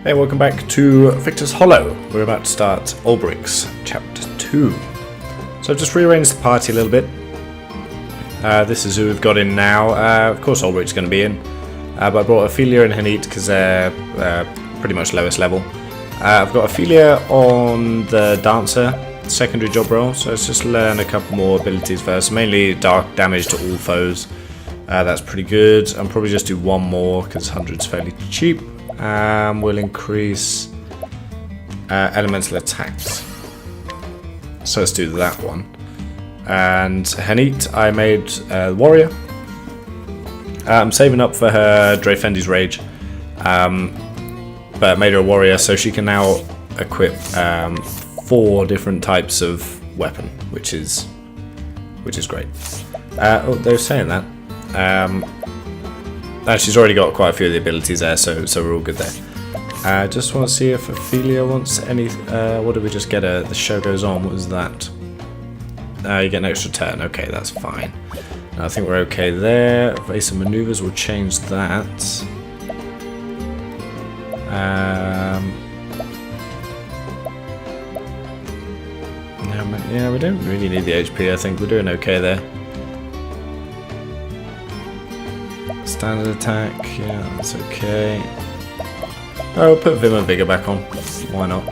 Hey, welcome back to Victor's Hollow. We're about to start Olberic's Chapter 2. So I've just rearranged the party a little bit. This is who we've got in now. Of course Olberic's going to be in. But I brought Ophelia and Hanit because they're pretty much lowest level. I've got Ophelia on the Dancer, secondary job role. So let's just learn a couple more abilities first. Mainly dark damage to all foes. That's pretty good. I'll probably just do one more because 100's fairly cheap. We'll increase elemental attacks. So let's do that one. And Hanit, I made warrior. I'm saving up for her Dreyfendi's Rage, but I made her a warrior so she can now equip 4 different types of weapon, which is great. Oh, they're saying that. She's already got quite a few of the abilities there, so we're all good there. Just want to see if Ophelia wants any. What did we just get? The show goes on. What was that? You get an extra turn. Okay, that's fine. I think we're okay there. Evasive maneuvers will change that. Yeah, we don't really need the HP. I think we're doing okay there. Standard attack, yeah, that's okay. Oh, we'll put Vim and Vigor back on. Why not?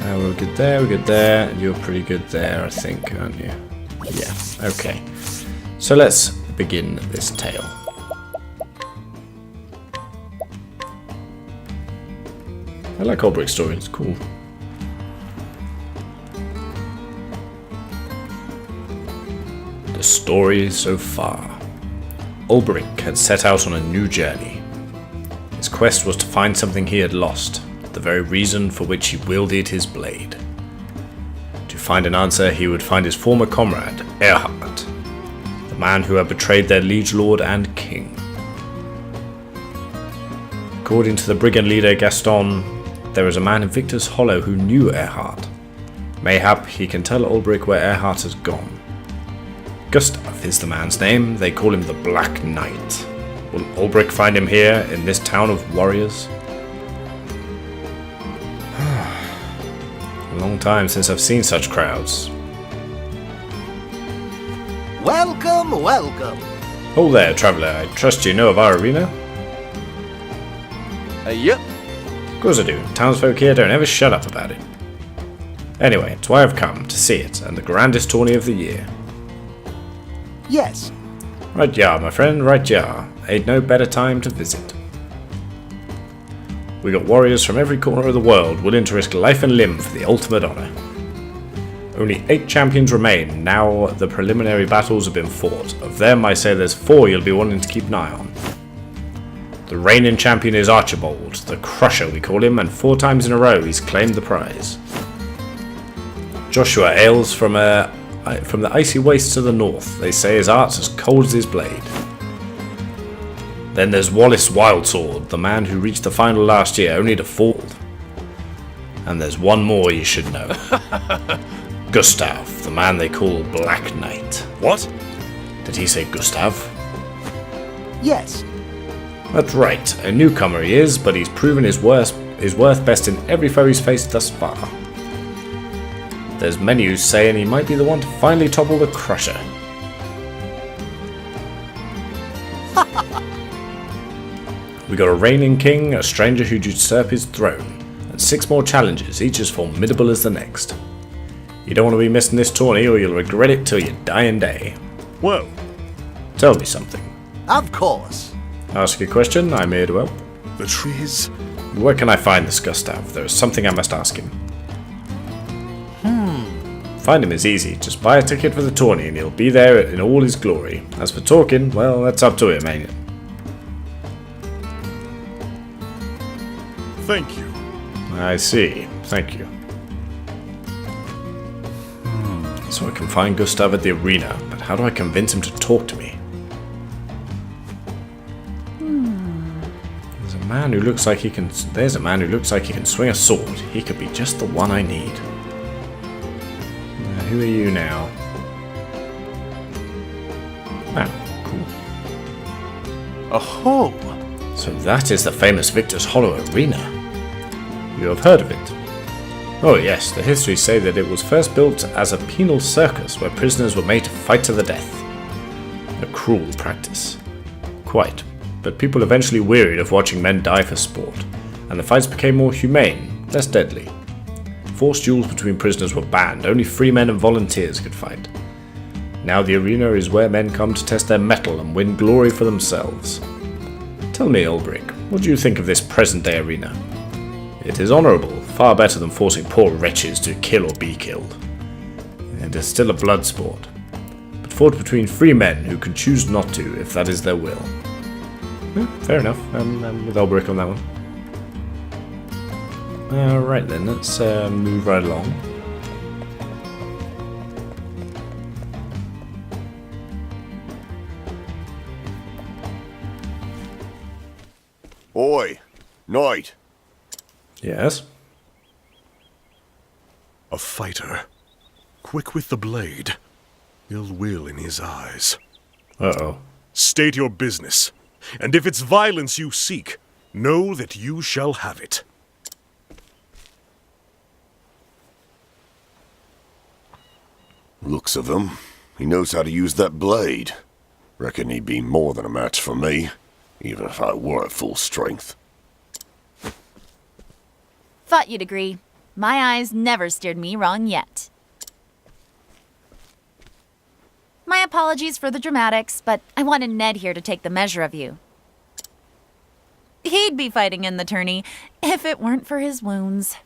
We're good there, we're good there. You're pretty good there, I think, aren't you? Yeah, okay. So let's begin this tale. I like Olberic's story, it's cool. The story so far. Olberic had set out on a new journey. His quest was to find something he had lost, the very reason for which he wielded his blade. To find an answer, he would find his former comrade, Erhard, the man who had betrayed their liege lord and king. According to the brigand leader Gaston, there is a man in Victor's Hollow who knew Erhard. Mayhap he can tell Olberic where Erhard has gone. Gustav is the man's name. They call him the Black Knight. Will Olberic find him here, in this town of warriors? A long time since I've seen such crowds. Welcome, welcome. Oh there, traveller. I trust you know of our arena? Yep. Of course I do. Townsfolk here don't ever shut up about it. Anyway, it's why I've come, to see it, and the grandest tourney of the year. Yes. Right ya, my friend, right ya. Ain't no better time to visit. We got warriors from every corner of the world willing to risk life and limb for the ultimate honour. Only 8 champions remain, now the preliminary battles have been fought. Of them, I say there's 4 you'll be wanting to keep an eye on. The reigning champion is Archibald, the Crusher we call him, and 4 times in a row he's claimed the prize. Joshua hails from the icy wastes to the north. They say his art's as cold as his blade. Then there's Wallace Wildsword, the man who reached the final last year only to fall. And there's one more you should know. Gustav, the man they call Black Knight. What? Did he say Gustav? Yes. That's right, a newcomer he is, but he's proven his worth best in every foe he's faced thus far. There's many who say he might be the one to finally topple the Crusher. We got a reigning king, a stranger who'd usurp his throne, and 6 more challengers, each as formidable as the next. You don't want to be missing this tourney or you'll regret it till your dying day. Whoa. Tell me something. Of course. Ask a question, I'm here to help. The trees. Where can I find this Gustav? There is something I must ask him. Find him is easy, just buy a ticket for the tourney and he'll be there in all his glory. As for talking, well, that's up to him, ain't it? Thank you. I see, thank you. So I can find Gustav at the arena, but how do I convince him to talk to me? There's a man who looks like he can swing a sword. He could be just the one I need. Who are you now? Ah, cool. Oh. So that is the famous Victor's Hollow Arena. You have heard of it? Oh yes, the histories say that it was first built as a penal circus where prisoners were made to fight to the death. A cruel practice. Quite, but people eventually wearied of watching men die for sport, and the fights became more humane, less deadly. Forced duels between prisoners were banned, only free men and volunteers could fight. Now the arena is where men come to test their mettle and win glory for themselves. Tell me, Olberic, what do you think of this present-day arena? It is honourable, far better than forcing poor wretches to kill or be killed. It is still a blood sport, but fought between free men who can choose not to if that is their will. Fair enough, I'm with Olberic on that one. Alright then, let's move right along. Oi, Knight. Yes? A fighter, quick with the blade, ill will in his eyes. Uh-oh. State your business, and if it's violence you seek, know that you shall have it. Looks of him. He knows how to use that blade. Reckon he'd be more than a match for me, even if I were at full strength. Thought you'd agree. My eyes never steered me wrong yet. My apologies for the dramatics, but I wanted Ned here to take the measure of you. He'd be fighting in the tourney if it weren't for his wounds.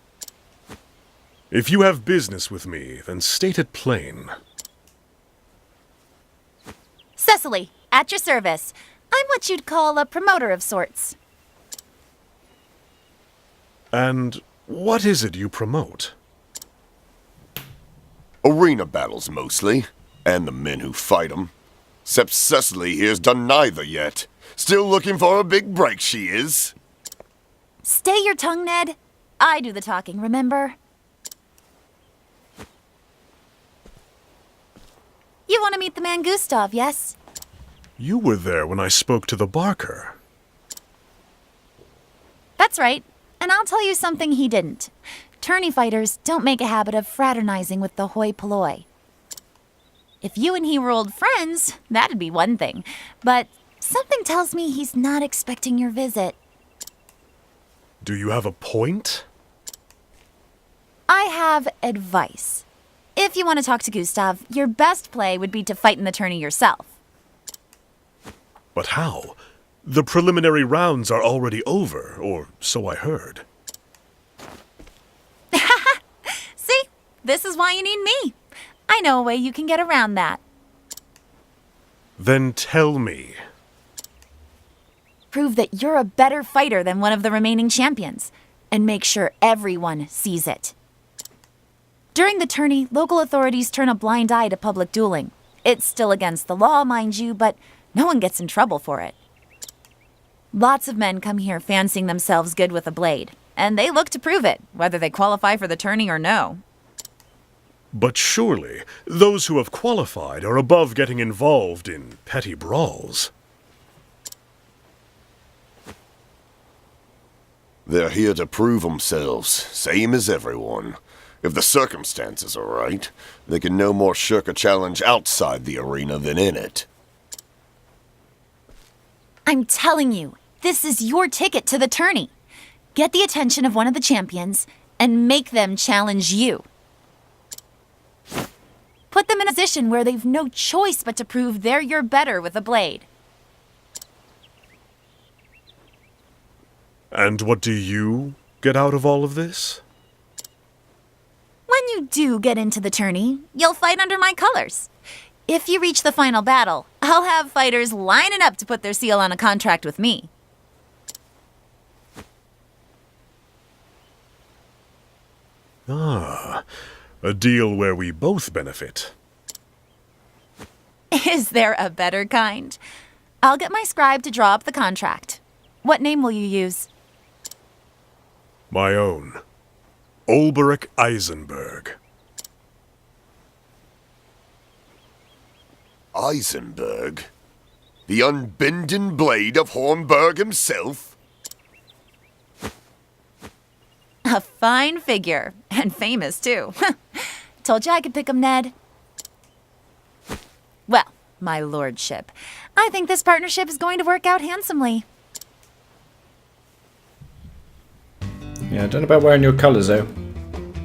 If you have business with me, then state it plain. Cecily, at your service. I'm what you'd call a promoter of sorts. And what is it you promote? Arena battles, mostly. And the men who fight 'em. Except Cecily here's done neither yet. Still looking for a big break, she is. Stay your tongue, Ned. I do the talking, remember? You want to meet the man Gustav, yes? You were there when I spoke to the Barker. That's right. And I'll tell you something he didn't. Tourney fighters don't make a habit of fraternizing with the hoi polloi. If you and he were old friends, that'd be one thing. But something tells me he's not expecting your visit. Do you have a point? I have advice. If you want to talk to Gustav, your best play would be to fight in the tourney yourself. But how? The preliminary rounds are already over, or so I heard. See? This is why you need me. I know a way you can get around that. Then tell me. Prove that you're a better fighter than one of the remaining champions, and make sure everyone sees it. During the tourney, local authorities turn a blind eye to public dueling. It's still against the law, mind you, but no one gets in trouble for it. Lots of men come here fancying themselves good with a blade, and they look to prove it, whether they qualify for the tourney or no. But surely, those who have qualified are above getting involved in petty brawls. They're here to prove themselves, same as everyone. If the circumstances are right, they can no more shirk a challenge outside the arena than in it. I'm telling you, this is your ticket to the tourney. Get the attention of one of the champions and make them challenge you. Put them in a position where they've no choice but to prove they're your better with a blade. And what do you get out of all of this? When you do get into the tourney, you'll fight under my colors. If you reach the final battle, I'll have fighters lining up to put their seal on a contract with me. Ah, a deal where we both benefit. Is there a better kind? I'll get my scribe to draw up the contract. What name will you use? My own. Olberic Eisenberg. Eisenberg? The unbending blade of Hornburg himself? A fine figure. And famous, too. Told you I could pick him, Ned. Well, my lordship, I think this partnership is going to work out handsomely. Yeah, I don't know about wearing your colours, though.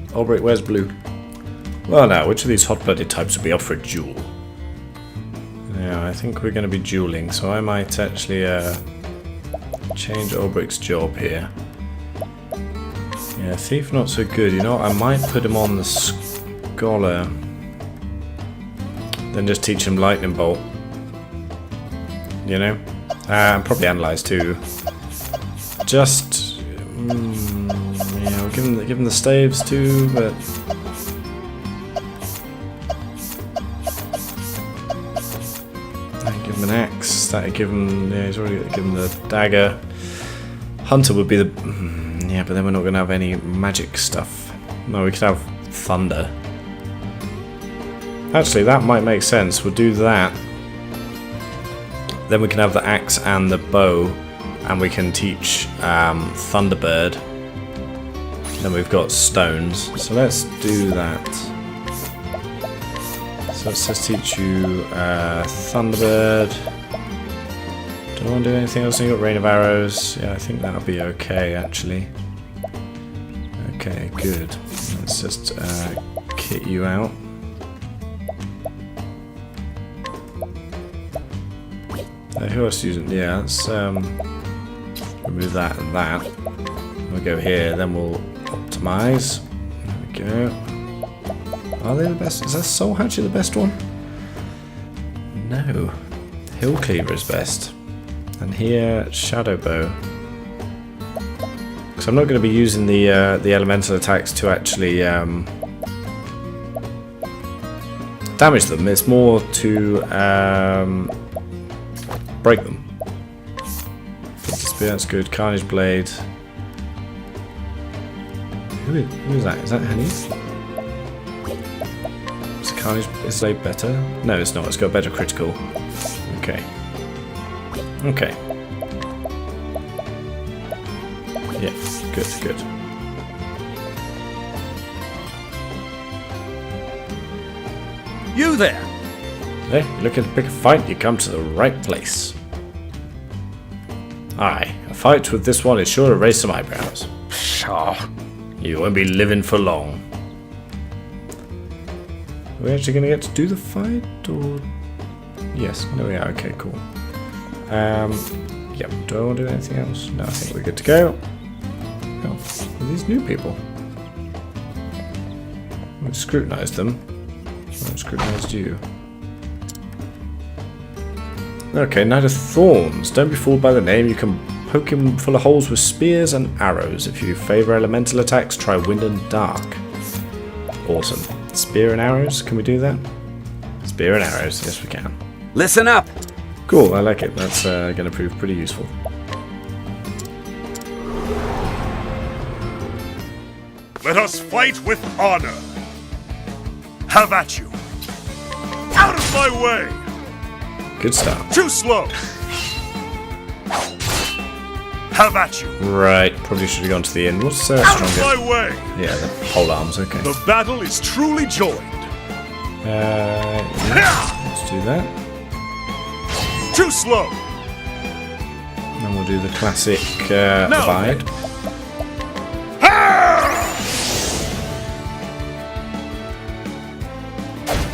Olberic wears blue. Well, now, which of these hot-blooded types would be up for a duel? Yeah, I think we're going to be dueling, so I might actually change Olberic's job here. Yeah, thief not so good. You know what? I might put him on the scholar. Then just teach him lightning bolt. You know? And probably analyze too. Just yeah, we'll give him the staves too, but that'd give him an axe. That'd give him, yeah, he's already given him the dagger. Hunter would be the yeah, but then we're not going to have any magic stuff. No, we could have thunder. Actually, that might make sense. We'll do that. Then we can have the axe and the bow, and we can teach Thunderbird. Then we've got stones. So let's do that. So let's just teach you Thunderbird. Do I want to do anything else? You've got Rain of Arrows. Yeah, I think that'll be okay, actually. Okay, good. Let's just kit you out. Who else using? Yeah, let's remove that and that. We'll go here, then we'll optimize. There we go. Are they the best? Is that Soul Hatchet the best one? No. Hill Cleaver is best. And here, Shadow Bow. Because I'm not going to be using the elemental attacks to actually damage them. It's more to break them. That's good. Carnage Blade. Who is that? Is that Henny? Is Carnage Blade better? No, it's not. It's got better critical. Okay. Okay. Yeah, good, good. You there! Hey, you're looking to pick a fight, you come to the right place. Aye, a fight with this one is sure to raise some eyebrows. Pshaw. You won't be living for long. Are we actually going to get to do the fight, or...? Yes, there we are, okay, cool. Yep, do I want to do anything else? No, I think we're good to go. Oh, are these new people? We've scrutinized them. I've scrutinized you. Okay, Knight of Thorns. Don't be fooled by the name. You can poke him full of holes with spears and arrows. If you favour elemental attacks, try Wind and Dark. Awesome. Spear and arrows? Can we do that? Spear and arrows. Yes, we can. Listen up! Cool, I like it. That's going to prove pretty useful. Let us fight with honor. Have at you. Out of my way! Good start. Too slow! Have at you. Right, probably should have gone to the end. What's Out of stronger? my way! Yeah, the pole arms, okay. The battle is truly joined. Yeah, let's do that. Too slow! And we'll do the classic No. abide.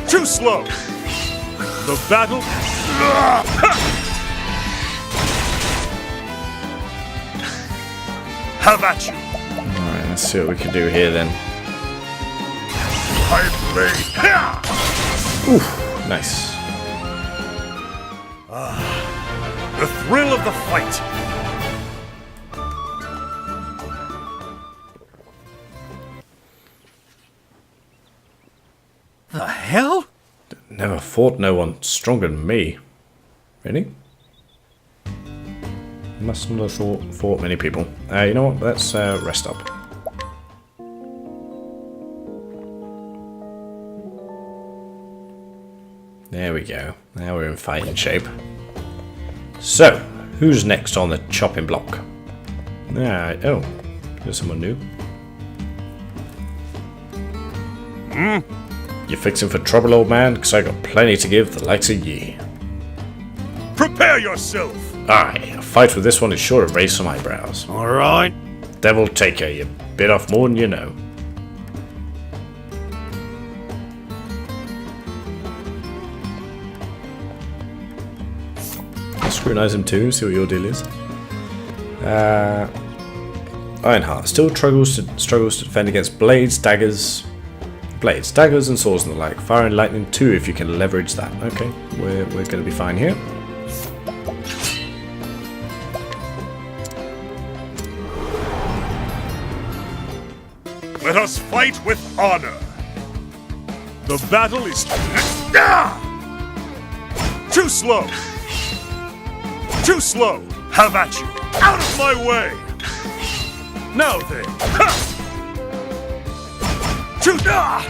Too slow! The battle... Have at you! Alright, let's see what we can do here then. I play... Oof, nice. The thrill of the fight! The hell? Never fought no one stronger than me. Really? Must not have fought many people. You know what? Let's rest up. There we go. Now we're in fighting shape. So, who's next on the chopping block? Oh, there's someone new. You fixing for trouble, old man? Because I got plenty to give the likes of ye. Prepare yourself! Aye, a fight with this one is sure to raise some eyebrows. Alright. Devil take you bit off more than you know. I'll scrutinize him too, see what your deal is. Ironheart still struggles to defend against blades, daggers, and swords and the like. Fire and lightning too, if you can leverage that. Okay, we're going to be fine here. Let us fight with honor. The battle is too slow. Too slow. Have at you. Out of my way. Now then.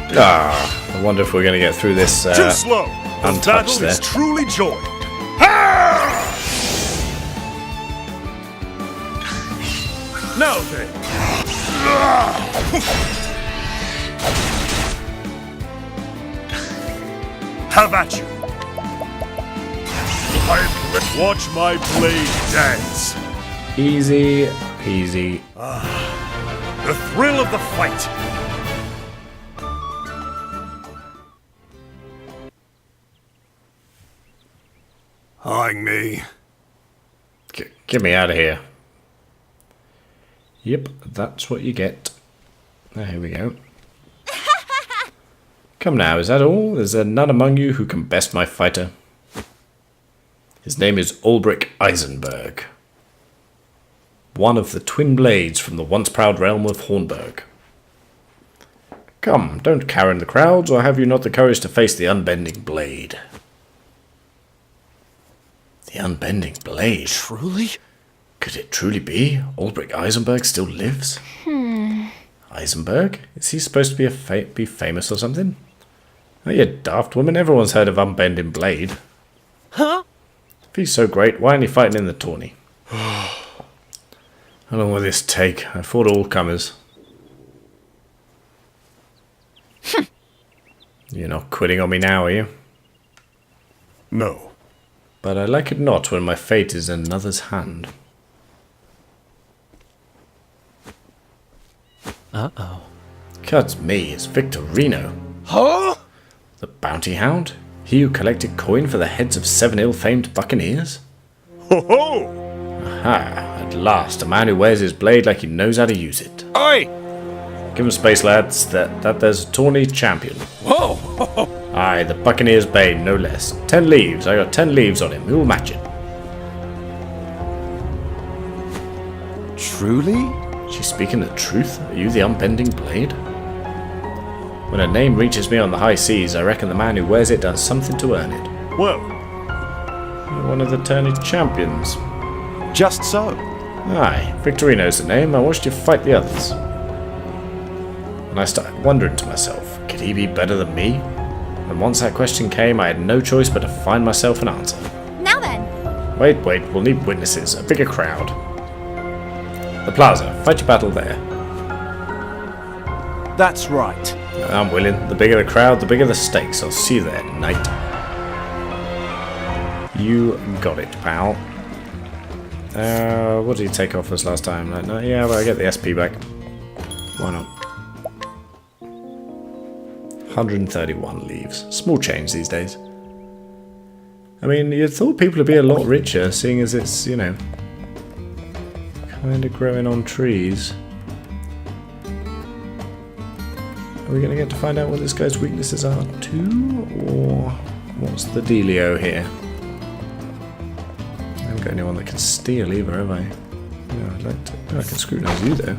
I wonder if we're going to get through this Too slow. The untouched battle there. is truly joined. Now then. Have at you. Watch my blade dance. Easy peasy. The thrill of the fight. Eyeing me. Get me out of here. Yep, that's what you get. Oh, here we go. Come now, is that all? Is there none among you who can best my fighter? His name is Olberic Eisenberg, one of the twin blades from the once proud realm of Hornburg. Come, don't cower in the crowds, or have you not the courage to face the unbending blade? The unbending blade? Truly? Could it truly be? Olberic Eisenberg still lives? Eisenberg? Is he supposed to be famous or something? Oh, you daft woman, everyone's heard of Unbending Blade. Huh? If he's so great, why aren't he fighting in the tourney? How long will this take? I fought all comers. You're not quitting on me now, are you? No. But I like it not when my fate is in another's hand. Uh-oh. Cuts me, it's Victorino. Huh? The bounty hound? He who collected coin for the heads of 7 ill-famed buccaneers? Ho ho! Aha, at last, a man who wears his blade like he knows how to use it. Oi! Give him space, lads, that there's a tourney champion. Whoa! Aye, the Buccaneer's Bane, no less. 10 leaves, I got 10 leaves on him, who will match it? Truly? She's speaking the truth? Are you the Unbending Blade? When a name reaches me on the high seas, I reckon the man who wears it does something to earn it. Well, You're one of the tourney champions. Just so. Aye, Victorino's the name. I watched you fight the others. And I started wondering to myself, could he be better than me? And once that question came, I had no choice but to find myself an answer. Now then. Wait, we'll need witnesses, a bigger crowd. The plaza, fight your battle there. That's right. I'm willing. The bigger the crowd, the bigger the stakes. I'll see you there, knight. You got it, pal. What did he take off us last time? No, yeah, well, I get the SP back. Why not? 131 leaves. Small change these days. I mean, you'd thought people would be a lot richer, seeing as it's, you know, kind of growing on trees. Are we going to get to find out what this guy's weaknesses are too? Or what's the dealio here? I haven't got anyone that can steal either, have I? No, I'd like to. Oh, I can scrutinise you though.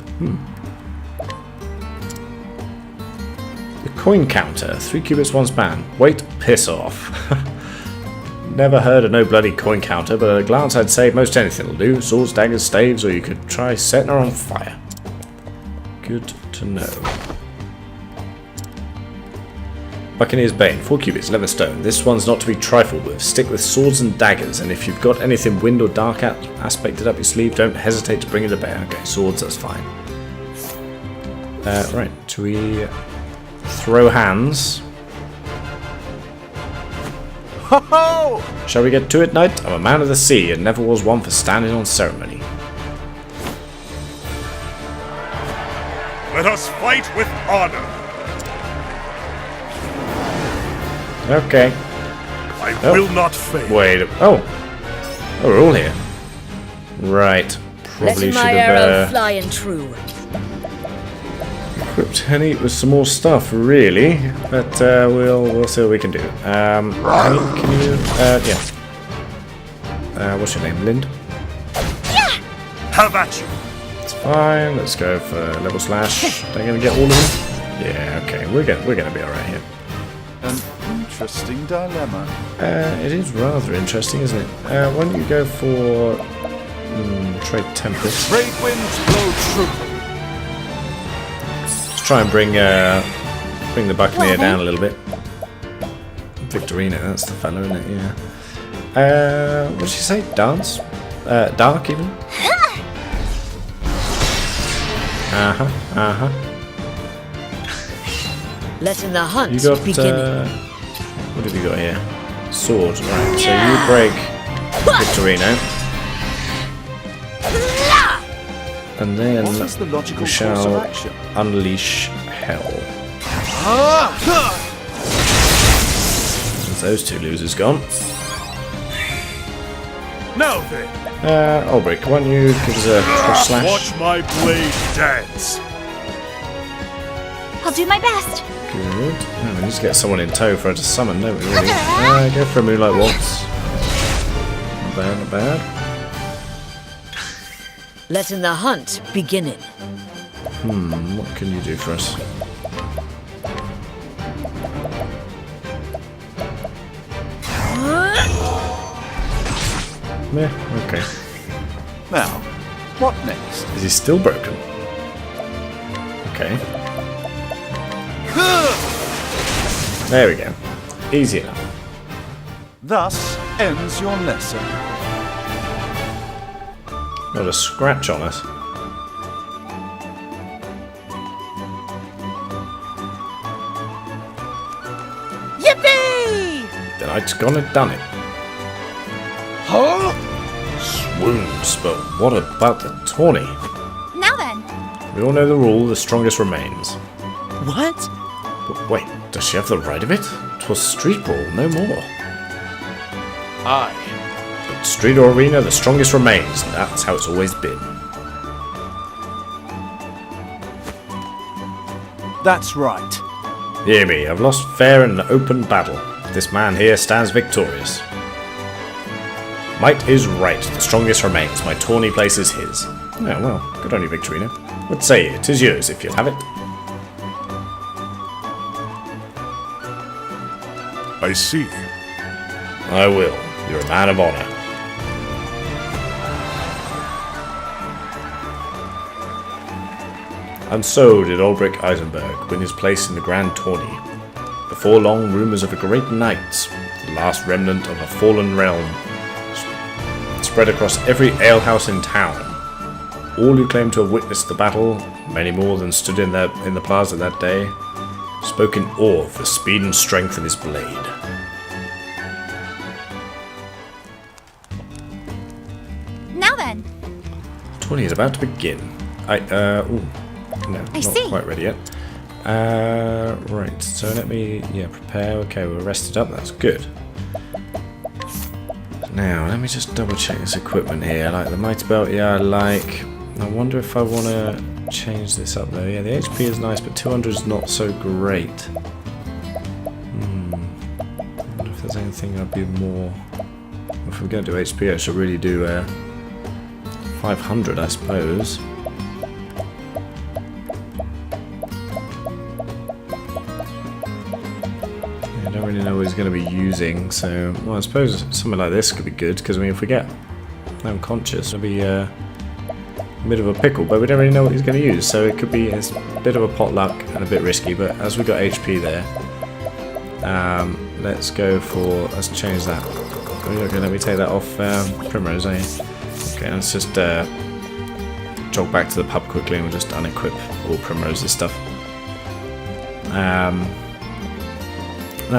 The coin counter. 3 cubits, 1 span. Wait, piss off. Never heard of no bloody coin counter, but at a glance I'd say most anything will do. Swords, daggers, staves, or you could try setting her on fire. Good to know. Buccaneer's Bane, 4 cubits, 11 stone. This one's not to be trifled with. Stick with swords and daggers, and if you've got anything wind or dark aspected up your sleeve, don't hesitate to bring it to bear. Okay, swords, that's fine. Right, do we... throw hands. Ho ho! Shall we get to it, knight? I'm a man of the sea and never was one for standing on ceremony. Let us fight with honor. Okay. I Oh. will not fail. Wait. Oh, we're all here. Right. Probably Letting should my arrow have fly and true. equipped Henny with some more stuff, really. But we'll see what we can do. Henny, can you? Yeah. What's your name, Lind? Have at you. It's fine. Let's go for level slash. Are they gonna get all of them? Yeah. Okay. We're gonna be all right here. An interesting dilemma. It is rather interesting, isn't it? Why don't you go for trade Tempest? Trade winds blow true. Let's try and bring the Buccaneer down a little bit. Victorino, that's the fellow, isn't it? Yeah. What did she say? Dance? Dark even? Letting the hunt You got begin. what have you got here? Sword, right. So you break Victorino. And then What is the logical we course shall of action? unleash hell. With those two losers gone. Now then, Olberic, why don't you give us a cross slash? watch my blade dance. I'll do my best. Good. Oh, we need to get someone in tow for her to summon, don't we, really? Go for a Moonlight Waltz. Not bad, not bad. Letting the hunt beginning. What can you do for us? Yeah, okay. Now, what next? Is he still broken? Okay. There we go. Easy enough. Thus ends your lesson. Got a scratch on us. Yippee! The knight's gone and done it. Huh? Swoons, but what about the tourney? Now then. We all know the rule, the strongest remains. What? But wait, does she have the right of it? 'Twas street brawl, no more. Aye. But street or arena, the strongest remains, and that's how it's always been. That's right. Hear me, I've lost fair and open battle. This man here stands victorious. Might is right, the strongest remains. My tawny place is his. Oh, well, good on you, Victorino. What say you? 'Tis yours if you'll have it. I see. I will. You're a man of honor. And so did Olberic Eisenberg win his place in the grand tourney. Before long, rumours of a great knight, the last remnant of a fallen realm, spread across every alehouse in town. All who claimed to have witnessed the battle, many more than stood in the plaza that day, spoke in awe of the speed and strength of his blade. Now then. The tourney is about to begin. No, not see. quite ready yet. Right, so let me, prepare. Okay, we're rested up, that's good. Now, let me just double check this equipment here. I like the mighty belt, I like. I wonder if I want to change this up though. Yeah, the HP is nice, but 200 is not so great. I wonder if there's anything I'd be more. If we're going to do HP, I should really do 500, I suppose. I don't really know what he's going to be using, so well, I suppose something like this could be good, because I mean, if we get unconscious, it'll be a bit of a pickle, but we don't really know what he's going to use, so it could be a bit of a potluck and a bit risky, but as we got HP there, let's change that. Okay, let me take that off Primrose, eh? Okay, let's just jog back to the pub quickly and we'll just unequip all Primrose's stuff. Now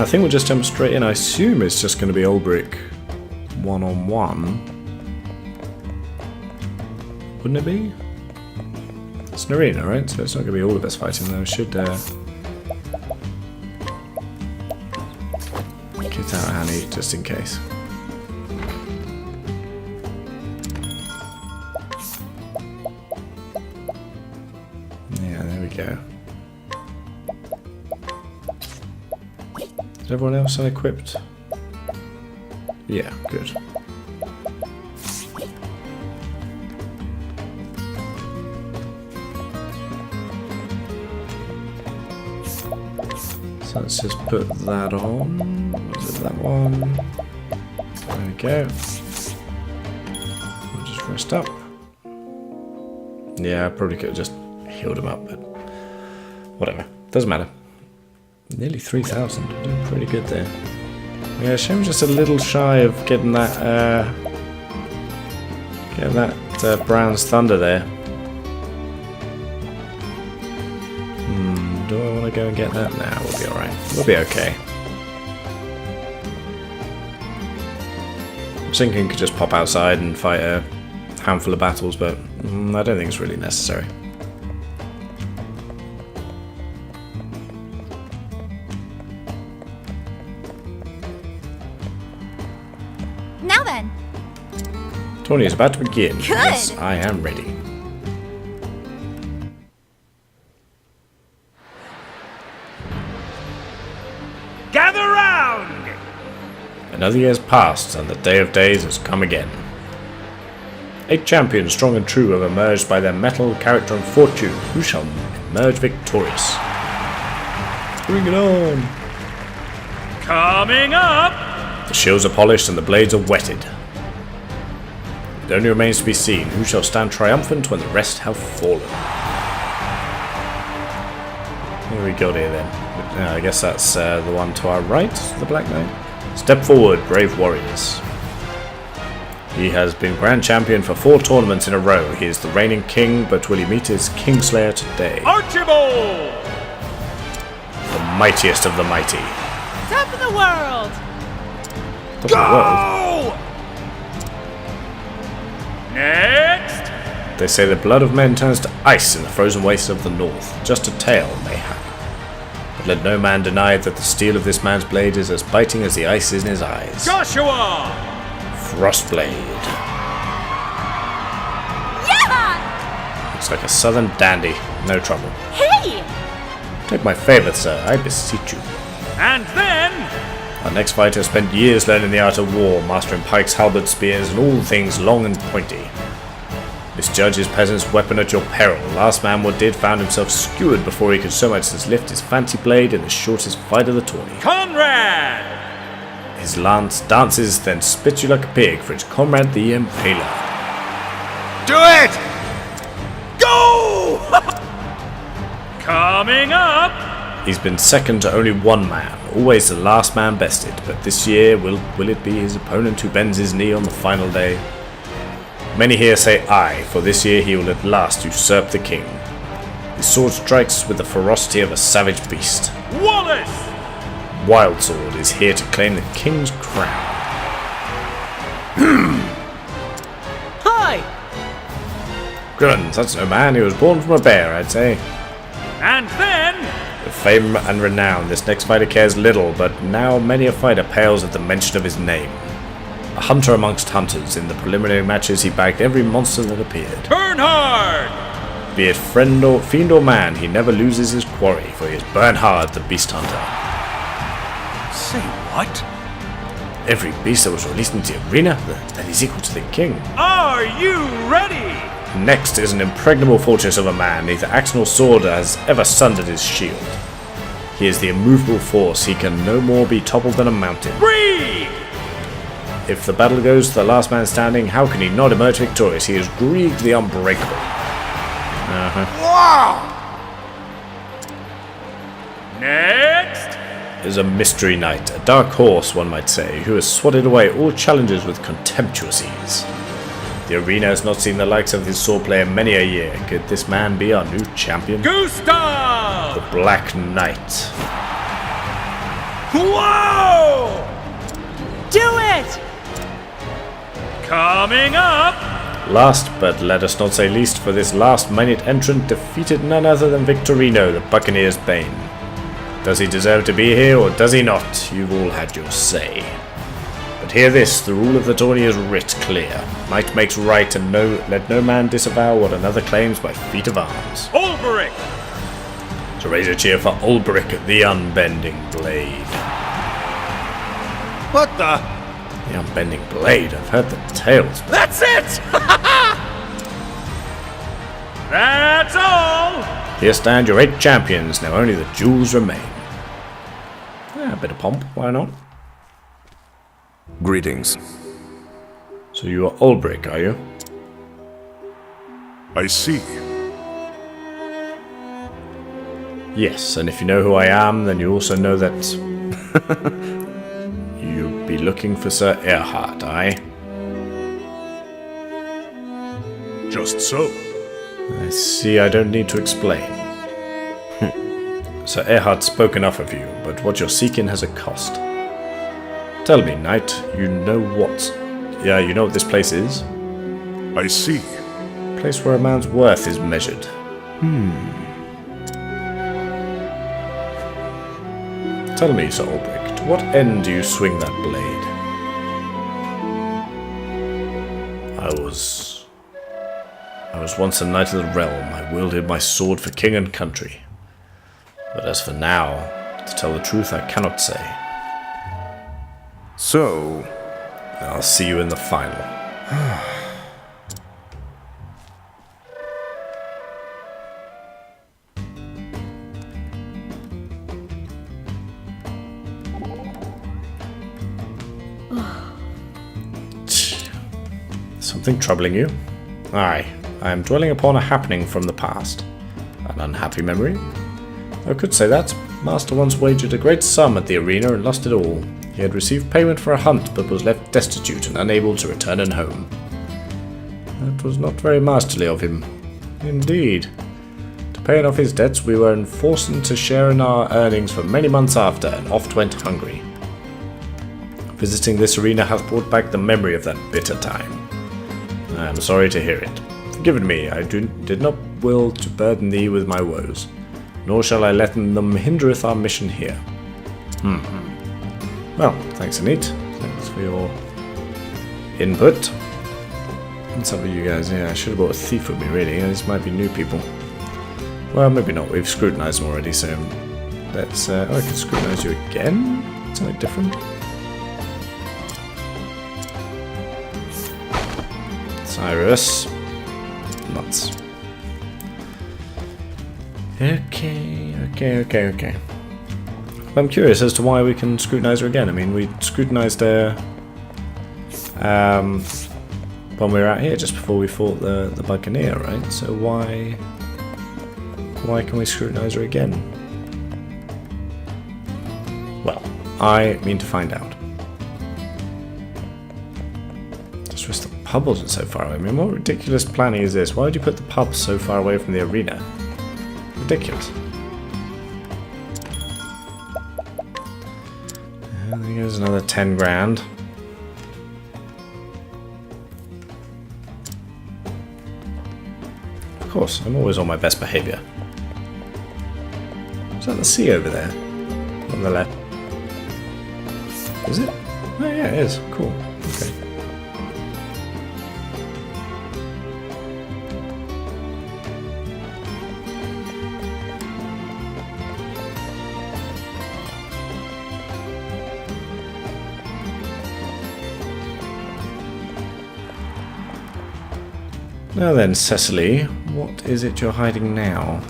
I think we'll just jump straight in. I assume it's just going to be Olberic one-on-one. Wouldn't it be? It's an arena, right? So it's not going to be all of us fighting, though. I should get out handy just in case. Yeah, there we go. Is everyone else unequipped? Yeah, good. So let's just put that on. Was it that one? There we go. We'll just rest up. Yeah, I probably could have just healed him up, but whatever. Doesn't matter. Nearly 3,000. We're doing pretty good there. Yeah, Shem's just a little shy of getting that Brown's Thunder there. Do I want to go and get that now? We'll be alright. We'll be okay. I'm thinking could just pop outside and fight a handful of battles, but I don't think it's really necessary. Now then. Tourney is about to begin. Good. Yes, I am ready. Gather round! Another year has passed, and the day of days has come again. 8 champions, strong and true, have emerged by their mettle, character, and fortune. Who shall emerge victorious? Bring it on! Coming up! The shields are polished and the blades are whetted. It only remains to be seen who shall stand triumphant when the rest have fallen. What do we got here then? I guess that's the one to our right, the Black Knight. Step forward, brave warriors. He has been Grand Champion for 4 tournaments in a row. He is the reigning king, but will he meet his Kingslayer today? Archibald! The mightiest of the mighty. Top of the world! Top of the world? Next! They say the blood of men turns to ice in the frozen wastes of the north. Just a tale, mayhap. But let no man deny that the steel of this man's blade is as biting as the ice in his eyes. Joshua! Frostblade. Yeah! Looks like a southern dandy. No trouble. Hey! Take my favour, sir, I beseech you. And then... Our next fighter spent years learning the art of war, mastering pikes, halberds, spears, and all things long and pointy. Misjudge his peasant's weapon at your peril. Last man what did found himself skewered before he could so much as lift his fancy blade in the shortest fight of the tourney. Conrad! His lance dances, then spits you like a pig for his comrade the Impaler. Do it! Go! Coming up! He's been second to only one man, always the last man bested, but this year will it be his opponent who bends his knee on the final day? Many here say aye, for this year he will at last usurp the king. His sword strikes with the ferocity of a savage beast. Wallace! Wildsword is here to claim the king's crown. Hi! Gruns, that's no man, he was born from a bear, I'd say. And then... With fame and renown, this next fighter cares little, but now many a fighter pales at the mention of his name. A hunter amongst hunters, in the preliminary matches he bagged every monster that appeared. Bernhard! Be it fiend or man, he never loses his quarry, for he is Bernhard the Beast Hunter. Say what? Every beast that was released into the arena, that is equal to the king. Are you ready? Next is an impregnable fortress of a man, neither axe nor sword has ever sundered his shield. He is the immovable force, he can no more be toppled than a mountain. Breathe! If the battle goes to the last man standing, how can he not emerge victorious? He is Grieg the Unbreakable. Next! Is a mystery knight, a dark horse, one might say, who has swatted away all challengers with contemptuous ease. The arena has not seen the likes of his swordplay in many a year. Could this man be our new champion? Gustav! The Black Knight. Whoa! Do it! Coming up! Last, but let us not say least, for this last-minute entrant defeated none other than Victorino, the Buccaneer's Bane. Does he deserve to be here, or does he not? You've all had your say. But hear this, the rule of the tourney is writ clear. Might makes right, and let no man disavow what another claims by feat of arms. Olberic! So raise a cheer for Olberic, the Unbending Blade. What the? The Unbending Blade, I've heard the tales, but That's it! That's all! here stand your 8 champions, now only the jewels remain. A bit of pomp, why not? Greetings. So you are Olberic, are you? I see. Yes, and if you know who I am, then you also know that you'd be looking for Sir Erhard, aye? Just so. I see I don't need to explain. Sir Erhard spoke enough of you, but what you're seeking has a cost. Tell me, knight, you know what... Yeah, you know what this place is? I see. Place where a man's worth is measured. Tell me, Sir Olberic, to what end do you swing that blade? I was once a knight of the realm. I wielded my sword for king and country. But as for now, to tell the truth, I cannot say. So, I'll see you in the final. Something troubling you? Aye, I am dwelling upon a happening from the past. An unhappy memory? I could say that. Master once wagered a great sum at the arena and lost it all. He had received payment for a hunt, but was left destitute and unable to return home. That was not very masterly of him. Indeed. To pay off his debts, we were forced to share in our earnings for many months after, and oft went hungry. Visiting this arena hath brought back the memory of that bitter time. I am sorry to hear it. Forgive me, I did not will to burden thee with my woes, nor shall I let them hindereth our mission here. Well, thanks Anit. Thanks for your input. What's up with you guys? Yeah, I should have brought a thief with me, really. These might be new people. Well, maybe not. We've scrutinized them already, so let's... I can scrutinize you again? Something different? Cyrus. Nuts. Okay. I'm curious as to why we can scrutinize her again. I mean, we scrutinized her when we were out here just before we fought the Buccaneer, right? So why can we scrutinize her again? Well, I mean to find out. Just wish the pub wasn't so far away. I mean, what ridiculous planning is this? Why would you put the pub so far away from the arena? Ridiculous. And there goes another 10 grand. Of course, I'm always on my best behaviour. Is that the sea over there? On the left. Is it? Oh yeah, it is. Cool. Okay. Now then, Cecily, what is it you're hiding now?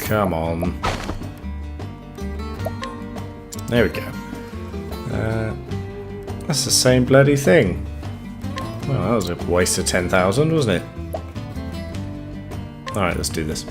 Come on. There we go. That's the same bloody thing. Well, that was a waste of 10,000, wasn't it? Alright, let's do this.